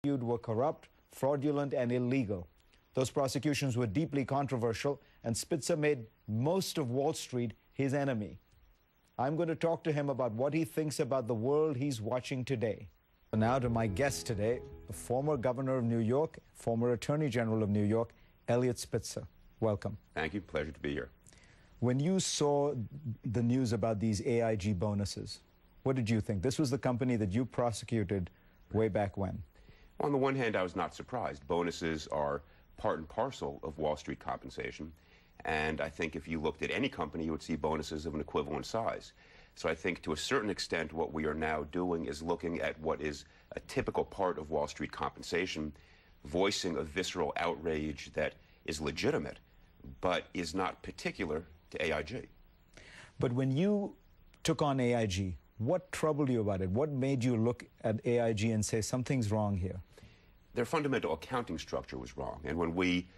were corrupt, fraudulent, and illegal. Those prosecutions were deeply controversial, and Spitzer made most of Wall Street his enemy. I'm going to talk to him about what he thinks about the world he's watching today. Now to my guest today, the former governor of New York, former attorney general of New York, Eliot Spitzer. Welcome. Thank you. Pleasure to be here. When you saw the news about these AIG bonuses, what did you think? This was the company that you prosecuted way back when. On the one hand, I was not surprised. Bonuses are part and parcel of Wall Street compensation. And I think if you looked at any company, you would see bonuses of an equivalent size. So I think to a certain extent, what we are now doing is looking at what is a typical part of Wall Street compensation, voicing a visceral outrage that is legitimate, but is not particular to AIG. But when you took on AIG, what troubled you about it? What made you look at AIG and say something's wrong here? Their fundamental accounting structure was wrong. And when we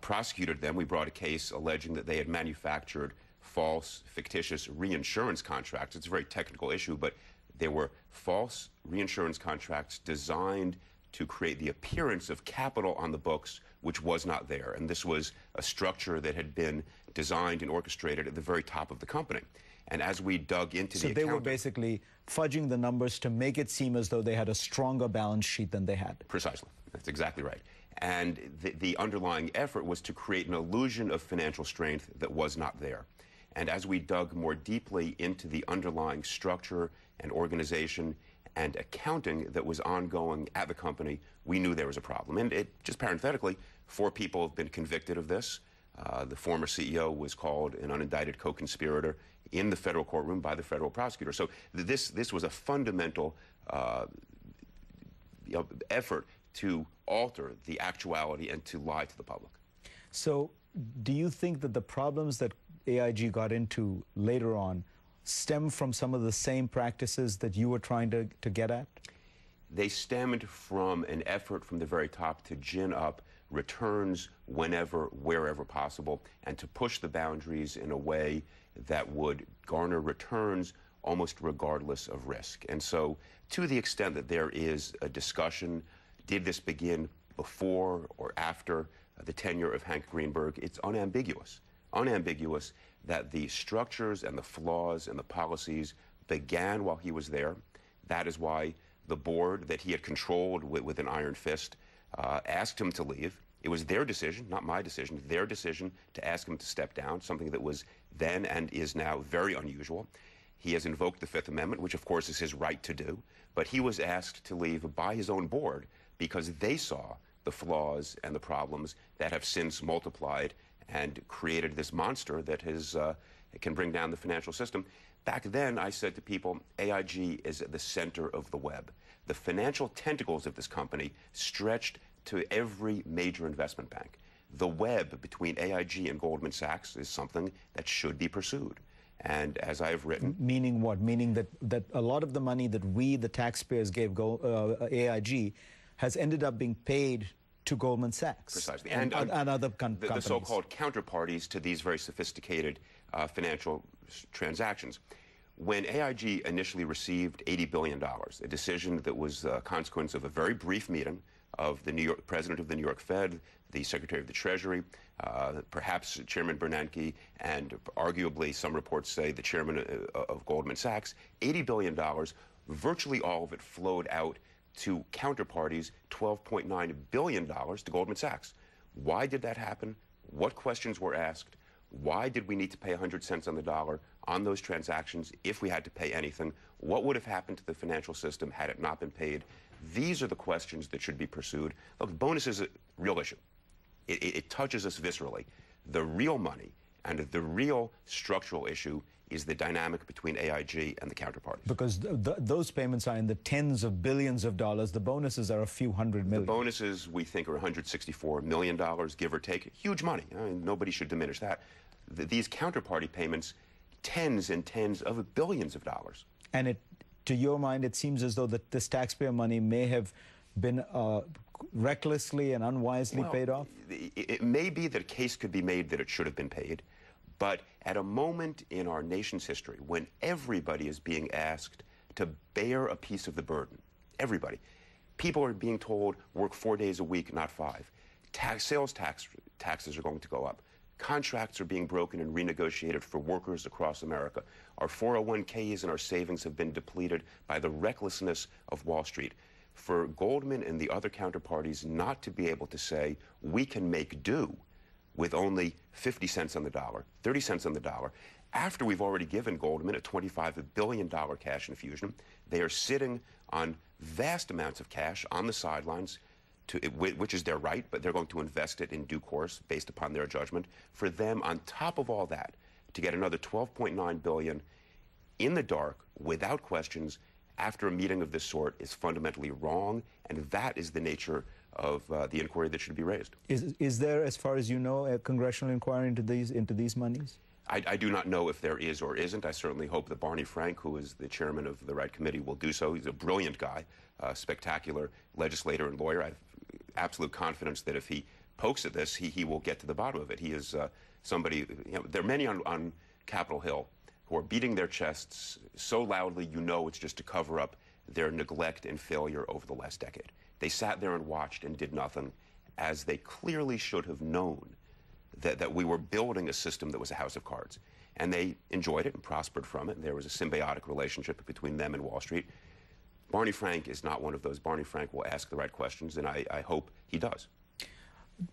prosecuted them, we brought a case alleging that they had manufactured false, fictitious reinsurance contracts. It's a very technical issue, but they were false reinsurance contracts designed to create the appearance of capital on the books, which was not there. And this was a structure that had been designed and orchestrated at the very top of the company. And as we dug into the accounting... So they were basically fudging the numbers to make it seem as though they had a stronger balance sheet than they had. Precisely. That's exactly right. And the underlying effort was to create an illusion of financial strength that was not there. And as we dug more deeply into the underlying structure and organization and accounting that was ongoing at the company, we knew there was a problem. And just parenthetically, 4 people have been convicted of this. The former CEO was called an unindicted co-conspirator in the federal courtroom by the federal prosecutor. So this was a fundamental effort to alter the actuality and to lie to the public. So do you think that the problems that AIG got into later on stem from some of the same practices that you were trying to get at? They stemmed from an effort from the very top to gin up returns whenever, wherever possible, and to push the boundaries in a way that would garner returns almost regardless of risk. And so, to the extent that there is a discussion, did this begin before or after the tenure of Hank Greenberg, it's unambiguous that the structures and the flaws and the policies began while he was there. That is why the board that he had controlled with an iron fist asked him to leave. It was their decision, not my decision, their decision to ask him to step down, something that was then and is now very unusual. He has invoked the Fifth Amendment, which of course is his right to do, but he was asked to leave by his own board because they saw the flaws and the problems that have since multiplied and created this monster that can bring down the financial system. Back then, I said to people, AIG is at the center of the web. The financial tentacles of this company stretched to every major investment bank. The web between AIG and Goldman Sachs is something that should be pursued. And as I have written... Meaning what? Meaning that a lot of the money that we, the taxpayers, gave AIG has ended up being paid to Goldman Sachs. Precisely. And other companies. The so-called counterparties to these very sophisticated financial transactions. When AIG initially received $80 billion, a decision that was a consequence of a very brief meeting of the president of the New York Fed, the Secretary of the Treasury, perhaps Chairman Bernanke, and arguably some reports say the chairman of Goldman Sachs, $80 billion, virtually all of it flowed out to counterparties, $12.9 billion to Goldman Sachs. Why did that happen? What questions were asked? Why did we need to pay 100 cents on the dollar on those transactions if we had to pay anything? What would have happened to the financial system had it not been paid? These are the questions that should be pursued. Look, bonus is a real issue. It touches us viscerally. The real money and the real structural issue is the dynamic between AIG and the counterparties. Because those payments are in the tens of billions of dollars. The bonuses are a few hundred million. The bonuses, we think, are $164 million, give or take. Huge money. I mean, nobody should diminish that. These counterparty payments, tens and tens of billions of dollars. And to your mind, it seems as though that this taxpayer money may have been recklessly and unwisely paid off? It may be that a case could be made that it should have been paid. But at a moment in our nation's history when everybody is being asked to bear a piece of the burden, everybody, People are being told work 4 days a week, not 5. Taxes are going to go up. Contracts are being broken and renegotiated for workers across America. Our 401ks and our savings have been depleted by the recklessness of Wall Street. For Goldman and the other counterparties not to be able to say, we can make do with only 50 cents on the dollar, 30 cents on the dollar, after we've already given Goldman a $25 billion cash infusion, they are sitting on vast amounts of cash on the sidelines, which is their right, but they're going to invest it in due course based upon their judgment. For them, on top of all that, to get another $12.9 billion in the dark, without questions, after a meeting of this sort is fundamentally wrong, and that is the nature of the inquiry that should be raised. Is there, as far as you know, a congressional inquiry into these monies? I do not know if there is or isn't. I certainly hope that Barney Frank, who is the chairman of the Right Committee, will do so. He's a brilliant guy, spectacular legislator and lawyer. I have absolute confidence that if he pokes at this, he will get to the bottom of it. He is somebody, there are many on Capitol Hill who are beating their chests so loudly you know it's just to cover up their neglect and failure over the last decade. They sat there and watched and did nothing, as they clearly should have known that we were building a system that was a house of cards. And they enjoyed it and prospered from it. There was a symbiotic relationship between them and Wall Street. Barney Frank is not one of those. Barney Frank will ask the right questions, and I hope he does.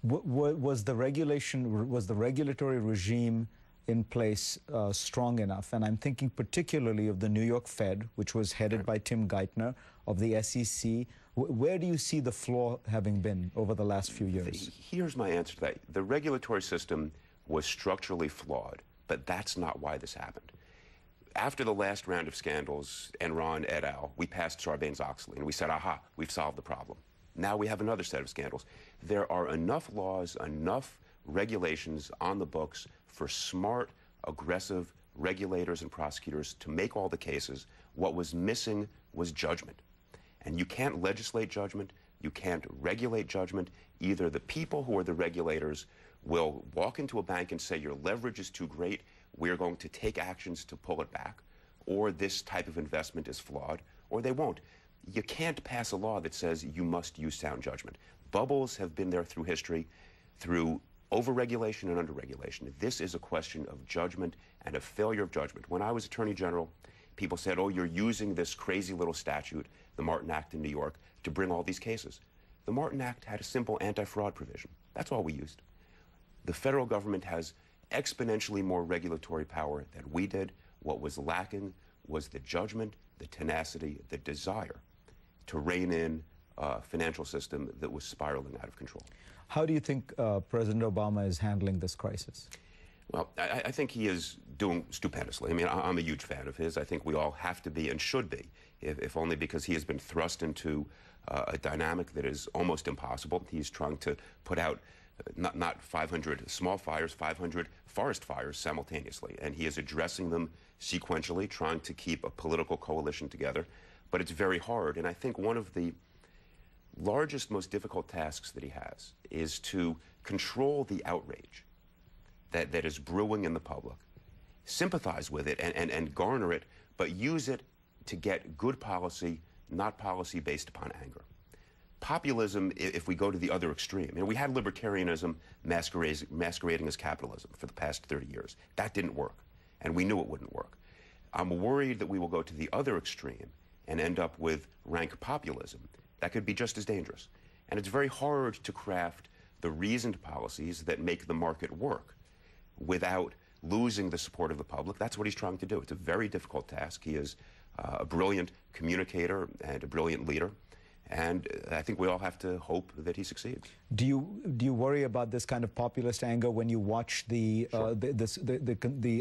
Was the regulatory regime in place strong enough? And I'm thinking particularly of the New York Fed, which was headed by Tim Geithner, of the SEC. Where do you see the flaw having been over the last few years? Here's my answer to that. The regulatory system was structurally flawed, but that's not why this happened. After the last round of scandals, Enron et al., we passed Sarbanes-Oxley, and we said, aha, we've solved the problem. Now we have another set of scandals. There are enough laws, enough regulations on the books for smart, aggressive regulators and prosecutors to make all the cases. What was missing was judgment. And you can't legislate judgment. You can't regulate judgment. Either the people who are the regulators will walk into a bank and say, your leverage is too great, we're going to take actions to pull it back, or this type of investment is flawed, or they won't. You can't pass a law that says you must use sound judgment. Bubbles have been there through history, through overregulation and underregulation. This is a question of judgment and a failure of judgment. When I was Attorney General, people said, oh, you're using this crazy little statute, the Martin Act in New York, to bring all these cases. The Martin Act had a simple anti-fraud provision. That's all we used. The federal government has exponentially more regulatory power than we did. What was lacking was the judgment, the tenacity, the desire to rein in a financial system that was spiraling out of control. How do you think President Obama is handling this crisis? Well, I think he is doing stupendously. I mean, I'm a huge fan of his. I think we all have to be and should be, if only because he has been thrust into a dynamic that is almost impossible. He's trying to put out not 500 small fires, 500 forest fires simultaneously. And he is addressing them sequentially, trying to keep a political coalition together. But it's very hard. And I think one of the largest, most difficult tasks that he has is to control the outrage that is brewing in the public, sympathize with it and garner it, but use it to get good policy, not policy based upon anger. Populism, if we go to the other extreme, we had libertarianism masquerading as capitalism for the past 30 years. That didn't work, and we knew it wouldn't work. I'm worried that we will go to the other extreme and end up with rank populism. That could be just as dangerous. And it's very hard to craft the reasoned policies that make the market work without losing the support of the public. That's what he's trying to do. It's a very difficult task. He is a brilliant communicator and a brilliant leader. And I think we all have to hope that he succeeds. Do you worry about this kind of populist anger when you watch the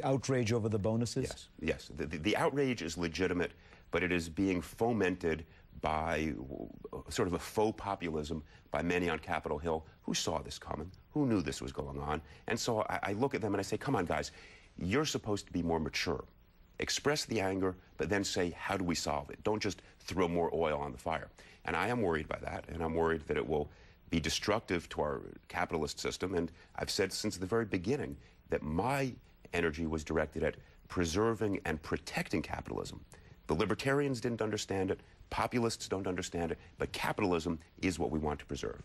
outrage over the bonuses? Yes. The outrage is legitimate, but it is being fomented by sort of a faux populism by many on Capitol Hill who saw this coming, who knew this was going on. And so I look at them and I say, come on, guys, you're supposed to be more mature. Express the anger, but then say, how do we solve it? Don't just throw more oil on the fire. And I am worried by that, and I'm worried that it will be destructive to our capitalist system. And I've said since the very beginning that my energy was directed at preserving and protecting capitalism. The libertarians didn't understand it, Populists don't understand it, but capitalism is what we want to preserve.